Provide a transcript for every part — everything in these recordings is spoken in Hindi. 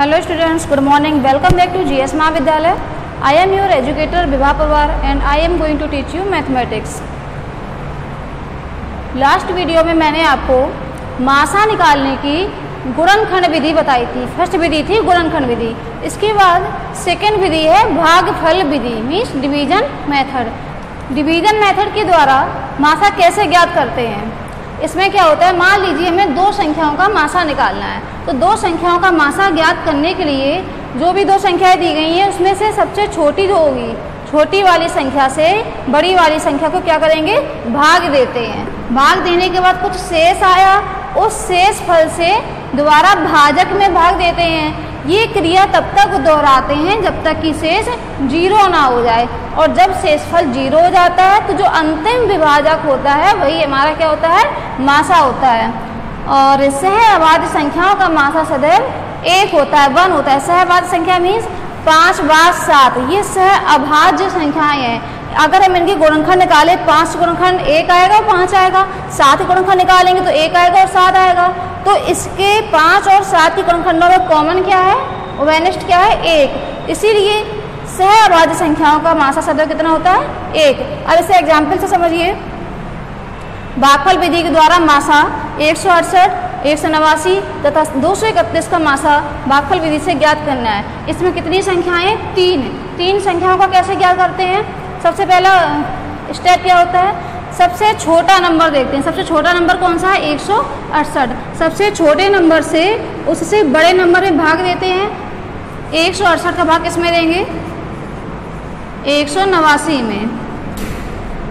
Hello students, good morning. Welcome back to GS महाविद्यालय. I am your educator Vibha Pawar and I am going to teach you mathematics. Last video में मैंने आपको मासा निकालने की गुणनखंड विधि बताई थी. फर्स्ट विधि थी गुणनखंड विधि. इसके बाद सेकेंड विधि है भागफल विधि means division method. Division method के द्वारा मासा कैसे ज्ञात करते हैं. इसमें क्या होता है, मान लीजिए हमें दो संख्याओं का मासा निकालना है. तो दो संख्याओं का मासा ज्ञात करने के लिए जो भी दो संख्याएं दी गई हैं उसमें से सबसे छोटी जो होगी, छोटी वाली संख्या से बड़ी वाली संख्या को क्या करेंगे, भाग देते हैं. भाग देने के बाद कुछ शेष आया, उस शेष फल से दोबारा भाजक में भाग देते हैं. ये क्रिया तब तक दोहराते हैं जब तक कि शेष जीरो ना हो जाए. और जब शेषफल जीरो हो जाता है तो जो अंतिम विभाजक होता है वही हमारा क्या होता है, मासा होता है. और सहअभाज्य संख्याओं का मासा सदैव एक होता है, 1 होता है. सहअभाज्य संख्या मीन्स 5 बार 7, ये सहअभाज्य संख्याएं हैं. अगर हम इनकी गुणनखंड निकालें, 5 गुणनखंड 1 आएगा और 5 आएगा. 7 गुणनखंड निकालेंगे तो 1 आएगा और 7 आएगा. तो इसके 5 और 7 की गुणनखंडों में कॉमन क्या है, वेनिस्ट क्या है, 1. इसीलिए सहअभाज्य संख्याओं का मासा सदैव कितना होता है, 1. अब इसे एग्जाम्पल से समझिए. भागफल विधि के द्वारा मासा 168, 189 तथा 231 का मासा भागफल विधि से ज्ञात करना है. इसमें कितनी संख्याएं, 3 संख्याओं का कैसे ज्ञात करते हैं. सबसे पहला स्टेप क्या होता है, सबसे छोटा नंबर देखते हैं. सबसे छोटा नंबर कौन सा है, 168. सबसे छोटे नंबर से उससे बड़े नंबर में भाग देते हैं. 168 का भाग किसमें देंगे, 189 में.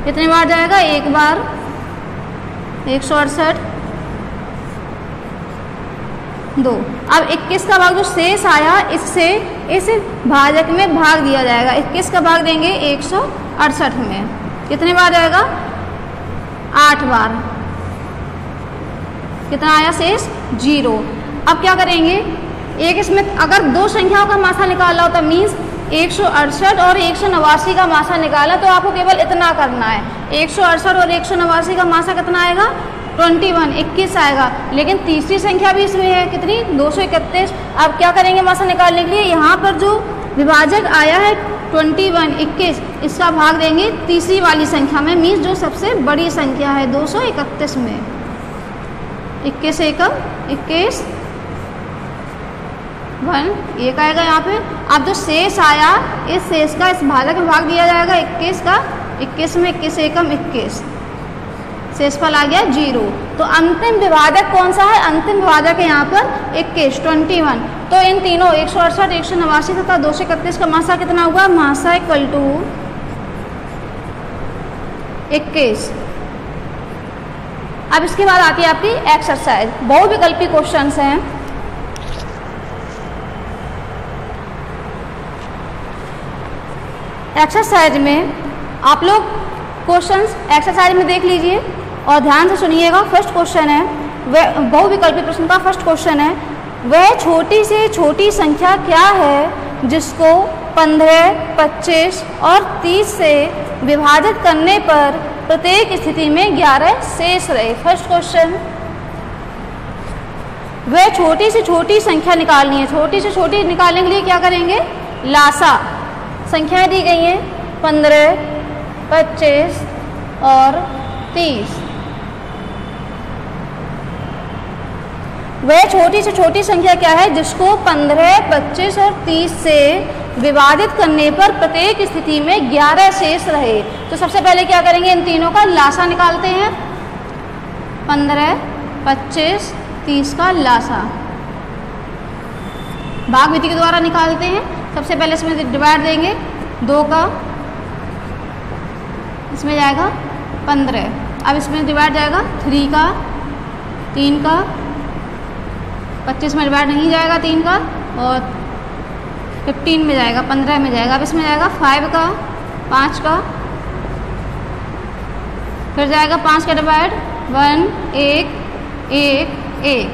कितने बार जाएगा, एक बार. 168 2. अब 21 का भाग जो शेष आया इससे इस भाजक में भाग दिया जाएगा. 21 का भाग देंगे 168 में. कितने बार जाएगा, 8 बार. कितना आया शेष, 0. अब क्या करेंगे, एक इसमें अगर दो संख्याओं का मासा निकालना होता मीन्स 168 और 189 का मासा निकाला तो आपको केवल इतना करना है. 168 और 189 का मासा कितना आएगा, 21 आएगा. लेकिन तीसरी संख्या भी इसमें है, कितनी, 231. अब क्या करेंगे मासा निकालने के लिए, यहाँ पर जो विभाजक आया है 21, इसका भाग देंगे तीसरी वाली संख्या में मीन्स जो सबसे बड़ी संख्या है 231 में. 21 एकम 21 1 1 आएगा यहाँ पे. अब जो शेष आया इस शेष का इस भाजक में भाग दिया जाएगा 21 का. 21 में 21 एकम 21, शेषफल आ गया 0. तो अंतिम विभाजक कौन सा है, अंतिम विभाजक है यहाँ पर 21. तो इन तीनों 168, 189 तथा 231 का मासा कितना हुआ, मासा इक्वल टू 21. अब इसके बाद आती है आपकी एक्सरसाइज. बहुविकल्पी क्वेश्चंस हैं. एक्सरसाइज में आप लोग क्वेश्चंस एक्सरसाइज में देख लीजिए और ध्यान से सुनिएगा. फर्स्ट क्वेश्चन है, वह बहुविकल्पी प्रश्न का फर्स्ट क्वेश्चन है, वह छोटी से छोटी संख्या क्या है जिसको 15, 25 और 30 से विभाजित करने पर प्रत्येक स्थिति में 11 शेष रहे. फर्स्ट क्वेश्चन, वह छोटी से छोटी संख्या निकालनी है. छोटी से छोटी निकालने के लिए क्या करेंगे, लासा. संख्याएं दी गई हैं 15, 25 और 30. वह छोटी से छोटी संख्या क्या है जिसको 15, 25 और 30 से विभाजित करने पर प्रत्येक स्थिति में 11 शेष रहे. तो सबसे पहले क्या करेंगे, इन तीनों का लासा निकालते हैं. 15, 25, 30 का लासा भाग विधि के द्वारा निकालते हैं. सबसे पहले इसमें डिवाइड देंगे 2 का, इसमें जाएगा 15. अब इसमें डिवाइड जाएगा 3 का, 3 का, 25 में डिवाइड नहीं जाएगा 3 का, और 15 में जाएगा, 15 में जाएगा. अब इसमें जाएगा 5 का, 5 का, फिर जाएगा 5 का डिवाइड 1 1 1 1.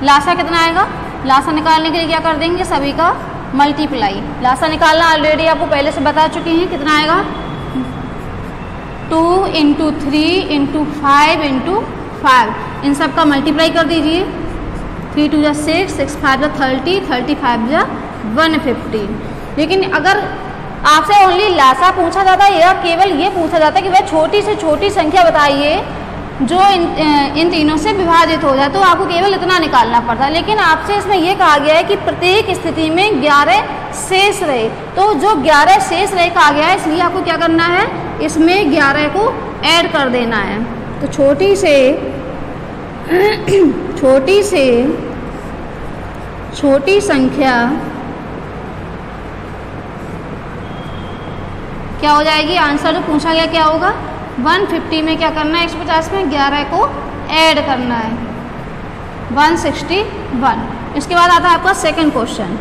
लासा कितना आएगा, लासा निकालने के लिए क्या कर देंगे, सभी का मल्टीप्लाई. लासा निकालना ऑलरेडी आपको पहले से बता चुके हैं. कितना आएगा, 2 × 3 × 5 × 5. इन सब का मल्टीप्लाई कर दीजिए. 3 2 जा 6, 6 5 जा 30, 35 जा 150। लेकिन अगर आपसे ओनली लासा पूछा जाता या केवल ये पूछा जाता कि वह छोटी से छोटी संख्या बताइए जो इन तीनों से विभाजित हो जाए, तो आपको केवल इतना निकालना पड़ता है। लेकिन आपसे इसमें यह कहा गया है कि प्रत्येक स्थिति में 11 शेष रहे, तो जो 11 शेष रहे कहा गया है, इसलिए आपको क्या करना है, इसमें 11 को ऐड कर देना है। तो छोटी छोटी संख्या क्या हो जाएगी, आंसर जो पूछा गया क्या होगा, 150 में क्या करना है, 150 में 11 को ऐड करना है, 161। इसके बाद आता है आपका सेकंड क्वेश्चन।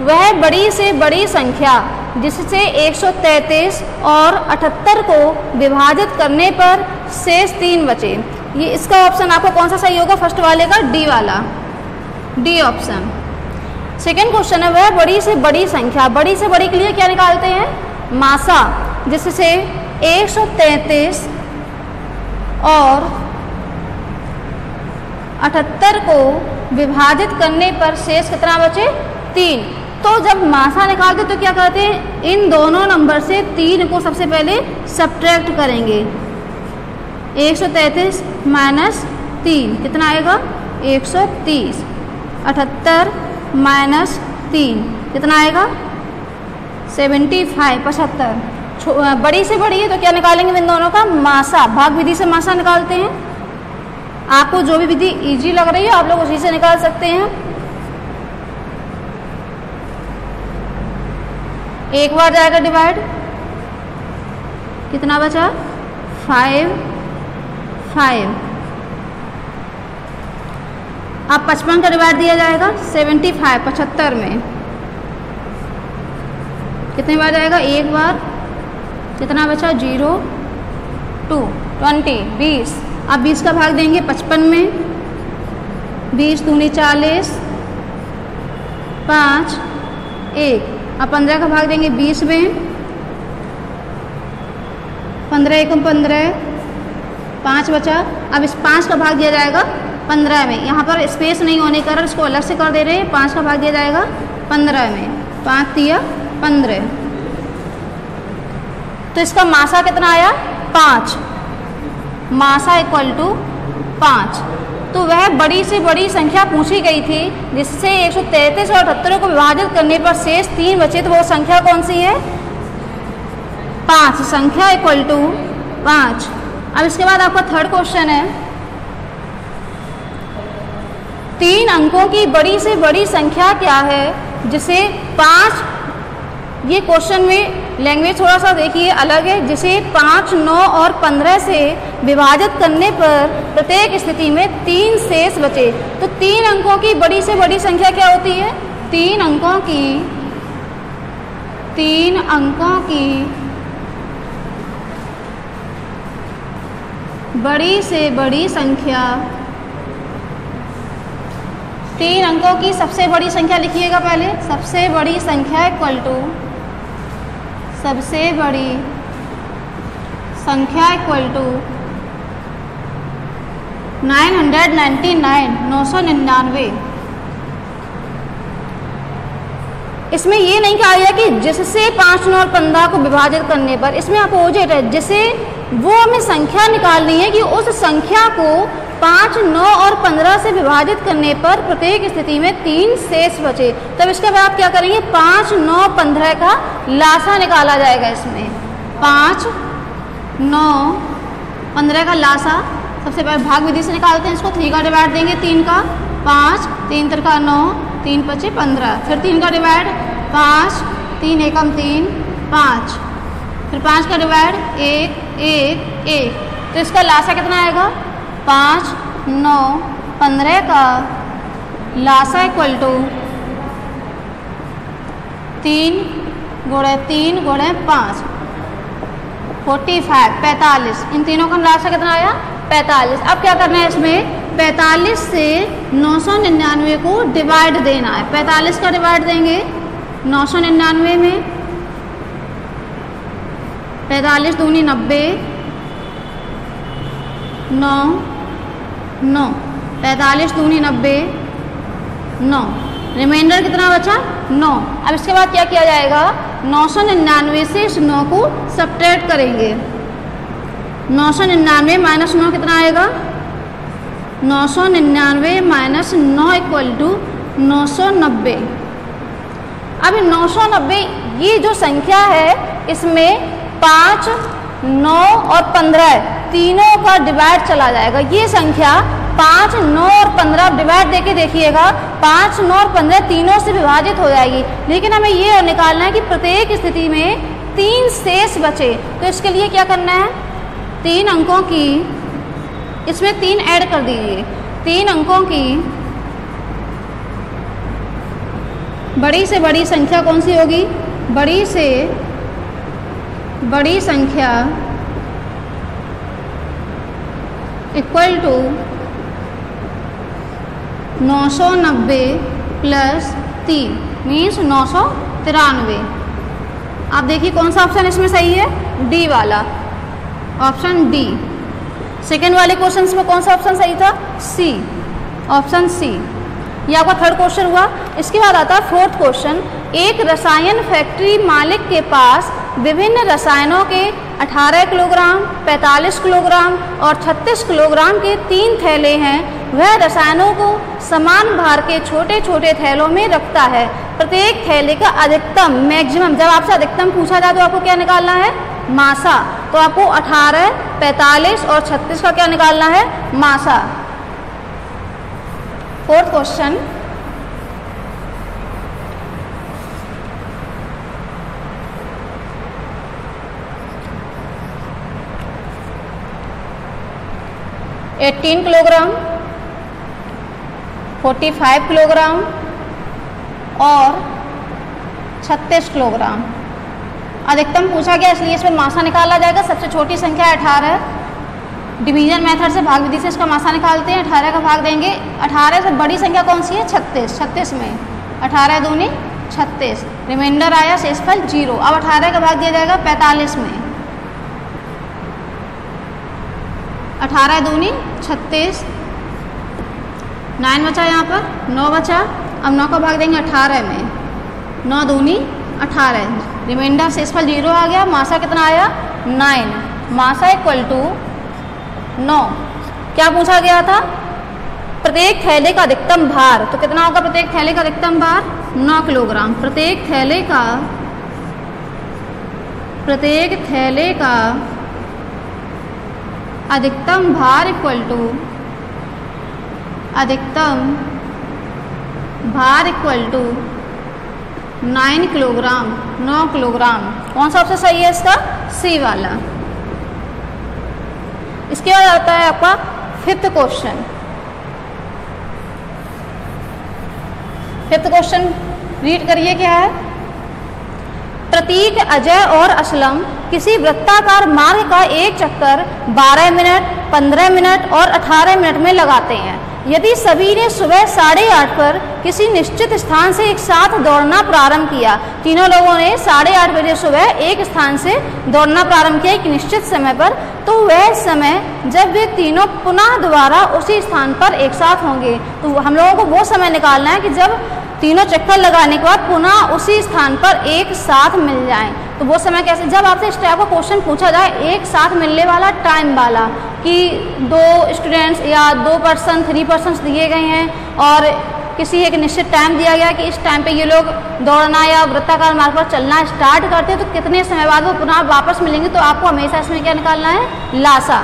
वह बड़ी से बड़ी संख्या जिससे 133 और 78 को विभाजित करने पर शेष 3 बचे, ये इसका ऑप्शन आपको कौन सा सही होगा, फर्स्ट वाले का, डी वाला, डी ऑप्शन। सेकंड क्वेश्चन है, वह बड़ी से बड़ी संख्या, बड़ी से बड़ी के लिए क्या निकालते हैं, मासा, जिससे 133 और 78 को विभाजित करने पर शेष कितना बचे, 3। तो जब मासा निकालते तो क्या करते हैं, इन दोनों नंबर से 3 को सबसे पहले सब्ट्रैक्ट करेंगे। 133 माइनस 3 कितना आएगा, 130। 78 माइनस 3 कितना आएगा, 75, 75। बड़ी से बड़ी है तो क्या निकालेंगे इन दोनों का, मासा, भाग विधि से मासा निकालते हैं। आपको जो भी विधि इजी लग रही है आप लोग उसी से निकाल सकते हैं। एक बार जाएगा डिवाइड, कितना बचा, 5, 5। अब 55 का डिवाइड दिया जाएगा 75, 75 में कितने बार जाएगा, एक बार, कितना बचा, 0, 2, 20, 20। अब 20 का भाग देंगे 55 में, 20 दूनी 40, 5, 1। अब 15 का भाग देंगे 20 में, 15 एकम 15, 5 बचा। अब इस 5 का भाग दिया जाएगा 15 में, यहाँ पर स्पेस नहीं होने के कारण इसको अलग से कर दे रहे हैं। 5 का भाग दिया जाएगा 15 में, 5 दिया 15। तो इसका मासा कितना आया, 5, मासा इक्वल टू 5। तो वह बड़ी से बड़ी संख्या पूछी गई थी जिससे 133 और 78 को विभाजित करने पर शेष 3 बचे, तो वो संख्या कौन सी है, 5, संख्या इक्वल टू 5। अब इसके बाद आपका थर्ड क्वेश्चन है, 3 अंकों की बड़ी से बड़ी संख्या क्या है जिसे 5, ये क्वेश्चन में लैंग्वेज थोड़ा सा देखिए अलग है, जिसे 5, 9 और 15 से विभाजित करने पर प्रत्येक स्थिति में 3 शेष बचे। तो 3 अंकों की बड़ी से बड़ी संख्या क्या होती है, 3 अंकों की बड़ी से बड़ी संख्या, 3 अंकों की सबसे बड़ी संख्या लिखिएगा पहले, सबसे बड़ी संख्या इक्वल टू, सबसे बड़ी संख्या इक्वल टू 999, 999। इसमें ये नहीं कहा गया कि जिससे 5, 9 और 15 को विभाजित करने पर, इसमें अपोजिट है, जिसे वो हमें संख्या निकालनी है कि उस संख्या को 5, 9 और 15 से विभाजित करने पर प्रत्येक स्थिति में 3 शेष बचे। तब इसके बाद आप क्या करेंगे, 5, 9, 15 का लासा निकाला जाएगा। इसमें 5, 9, 15 का लासा सबसे पहले भाग विधि से निकालते हैं। इसको 3 का डिवाइड देंगे, 3 का 5, 3 3 9, 3 5 15, फिर 3 का डिवाइड 5, 3 एकम 3, 5, फिर 5 का डिवाइड 1, 1, 1। तो इसका लासा कितना आएगा, 5, 9, 15 का लासा इक्वल टू 3 गुणे 3 गुणे 5, 45, 45। इन तीनों का लासा कितना आया, 45। अब क्या करना है, इसमें 45 से 999 को डिवाइड देना है। 45 का डिवाइड देंगे 999 में, 45 दूनी 90, 9, 9, 45 दूनी 90, 9, रिमाइंडर कितना बचा 9। अब इसके बाद क्या किया जाएगा, 999 से इस 9 को सब्ट्रैक्ट करेंगे। 999 माइनस 9 कितना आएगा, 999 माइनस 9 इक्वल टू 990। अब 990 ये जो संख्या है इसमें 5, 9 और 15 तीनों का डिवाइड चला जाएगा। ये संख्या 5, 9 और 15 डिवाइड देके देखिएगा, 5, 9 और 15 तीनों से विभाजित हो जाएगी। लेकिन हमें ये निकालना है कि प्रत्येक स्थिति में 3 शेष बचे। तो इसके लिए क्या करना है, 3 अंकों की, इसमें 3 ऐड कर दीजिए। 3 अंकों की बड़ी से बड़ी संख्या कौन सी होगी, बड़ी से बड़ी संख्या इक्वल टू 990 प्लस 3 मीन्स 993। आप देखिए कौन सा ऑप्शन इसमें सही है, डी वाला, ऑप्शन डी। सेकेंड वाले क्वेश्चन में कौन सा ऑप्शन सही था, सी, ऑप्शन सी। ये आपका थर्ड क्वेश्चन हुआ। इसके बाद आता है फोर्थ क्वेश्चन। एक रसायन फैक्ट्री मालिक के पास विभिन्न रसायनों के 18 किलोग्राम, 45 किलोग्राम और 36 किलोग्राम के 3 थैले हैं। वह रसायनों को समान भार के छोटे छोटे थैलों में रखता है। प्रत्येक थैले का अधिकतम, मैक्सिमम, जब आपसे अधिकतम पूछा जाए तो आपको क्या निकालना है, मासा। तो आपको 18, 45 और 36 का क्या निकालना है, मासा। Fourth question, eighteen kilogram, 45 kilogram और 36 किलोग्राम अधिकतम पूछा गया, इसलिए इसमें मासा निकाला जाएगा। सबसे छोटी संख्या 18, डिवीजन मेथड से, भाग विधि से इसका मासा निकालते हैं। 18 का भाग देंगे, 18 से बड़ी संख्या कौन सी है, 36। 36 में 18 दूनी 36, रिमाइंडर आया, शेषफल 0। अब 18 का भाग दिया जाएगा 45 में, 18 दूनी 36, 9 बचा, यहाँ पर 9 बचा। अब 9 का भाग देंगे 18 में, 9 दूनी 18, रिमाइंडर शेषफल 0 आ गया। मासा कितना आया, 9। मासा इक्वल टू 9। क्या पूछा गया था, प्रत्येक थैले का अधिकतम भार। तो कितना होगा प्रत्येक थैले का अधिकतम भार, 9 किलोग्राम। प्रत्येक थैले का अधिकतम भार इक्वल टू, अधिकतम भार इक्वल टू 9 किलोग्राम, 9 किलोग्राम। कौन सा ऑप्शन सही है इसका, सी वाला। इसके बाद आता है आपका fifth question. Fifth question read करिए, क्या है। प्रतीक, अजय और असलम किसी वृत्ताकार मार्ग का एक चक्कर 12 मिनट, 15 मिनट और 18 मिनट में लगाते हैं। यदि सभी ने सुबह 8:30 पर किसी निश्चित स्थान से एक साथ दौड़ना प्रारंभ किया, तीनों लोगों ने 8:30 बजे सुबह एक स्थान से दौड़ना प्रारंभ किया एक निश्चित समय पर, तो वह समय जब वे तीनों पुनः दोबारा उसी स्थान पर एक साथ होंगे। तो हम लोगों को वो समय निकालना है कि जब तीनों चक्कर लगाने के बाद पुनः उसी स्थान पर एक साथ मिल जाएं। तो वो समय कैसे, जब आपसे इस टाइप का क्वेश्चन पूछा जाए, एक साथ मिलने वाला, टाइम वाला, कि 2 स्टूडेंट्स या 2 पर्सन, 3 पर्सन दिए गए हैं और किसी एक निश्चित टाइम दिया गया कि इस टाइम पे ये लोग दौड़ना या वृत्ताकार मार्ग पर चलना स्टार्ट करते हैं, तो कितने समय बाद वो पुनः वापस मिलेंगे। तो आपको हमेशा इसमें क्या निकालना है, लासा।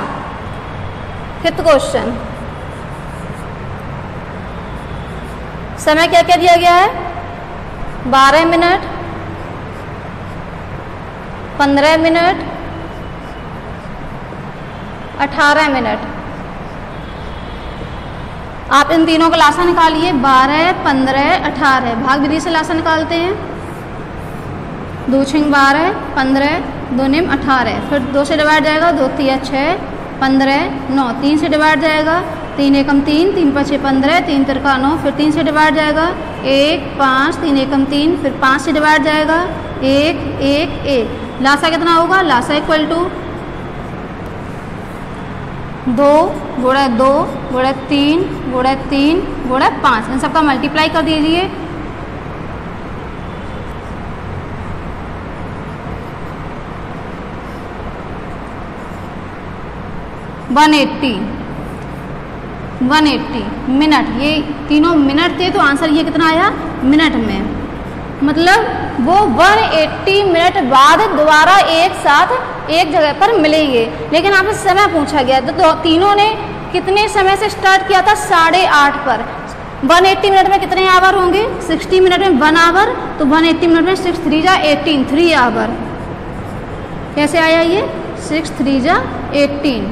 फिफ्थ क्वेश्चन, समय क्या क्या दिया गया है, 12 मिनट, 15 मिनट, 18 मिनट। आप इन तीनों का लासा निकालिए, 12, 15, 18। भाग विधि से लासा निकालते हैं, 2 × 12, 15, 2 × 18। फिर 2 से डिवाइड जाएगा, 2 × 3 = 6, 15, 9। 3 से डिवाइड जाएगा, 3 × 1 = 3, 3 × 5 = 15, 3 × 3 = 9। फिर 3 से डिवाइड जाएगा, 1, 5, 3 × 1 = 3। फिर 5 से डिवाइड जाएगा, 1, 1, 1। लासा कितना होगा, लासा इक्वल टू 2 गुणा 2 गुणा 3 गुणा 3 गुणा 5, इन सबका मल्टीप्लाई कर दीजिए। 180 मिनट, ये तीनों मिनट थे तो आंसर ये कितना आया मिनट में। मतलब वो 180 मिनट बाद दोबारा एक साथ एक जगह पर मिलेंगे। लेकिन आपसे समय पूछा गया तो तीनों ने कितने समय से स्टार्ट किया था, 8:30 पर। 180 मिनट में कितने आवर होंगे, 60 मिनट में 1 आवर, तो 180 मिनट में 6 3 जा 18, 3 आवर। कैसे आया ये, 6 3 जा 18,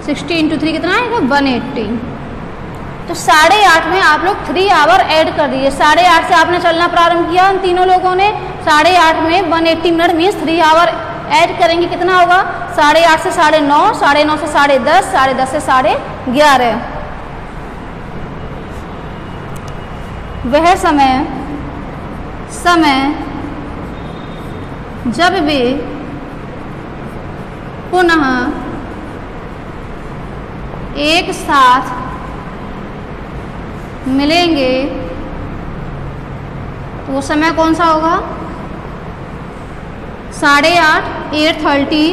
60 × 3 कितना आएगा 180। तो 8:30 में आप लोग 3 आवर ऐड कर दीजिए। 8:30 से आपने चलना प्रारंभ किया उन तीनों लोगों ने, 8:30 में 180 मिनट मीन्स 3 आवर ऐड करेंगे, कितना होगा 8:30 से 9:30, 9:30 से 10:30, 10:30 से 11:30। वह समय जब वे पुनः एक साथ मिलेंगे तो वो समय कौन सा होगा, 8:30, 8:30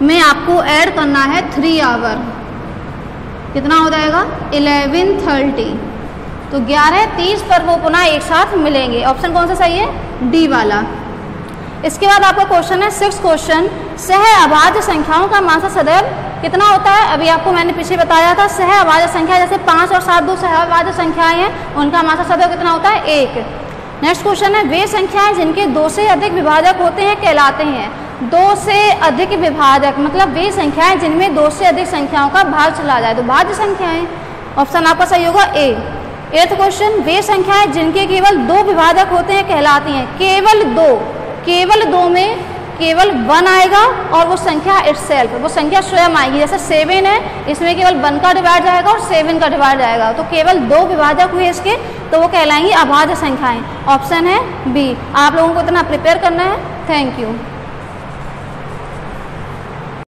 में आपको ऐड करना है 3 आवर, कितना हो जाएगा 11:30। तो 11:30 पर वो पुनः एक साथ मिलेंगे। ऑप्शन कौन सा सही है, डी वाला। इसके बाद आपका क्वेश्चन है 6 क्वेश्चन, सह अभाज्य संख्याओं का मासा सदैव कितना होता है। अभी आपको मैंने पीछे बताया था, सह अभाज्य संख्या जैसे 5 और 7 दो सह अभाज्य संख्याएं हैं, उनका मासा सदैव कितना होता है 1। नेक्स्ट क्वेश्चन है वे संख्याएं जिनके 2 से अधिक विभाजक होते हैं कहलाते हैं। 2 से अधिक विभाजक मतलब वे संख्याएं जिनमें 2 से अधिक संख्याओं का भाग चला जाए तो भाज्य संख्याएं। ऑप्शन आपका सही होगा ए। 8th क्वेश्चन वे संख्याएं जिनके केवल 2 विभाजक होते हैं कहलाती हैं। केवल 2 में केवल 1 आएगा और वो संख्या इटसेल्फ, वो संख्या स्वयं आएगी। जैसे 7 है, इसमें केवल 1 का डिवाइड जाएगा और 7 का डिवाइड जाएगा, तो केवल 2 विभाजक हुए इसके, तो वो कहलाएंगी अभाज्य संख्याएं। ऑप्शन है बी। आप लोगों को इतना प्रिपेयर करना है। Thank you.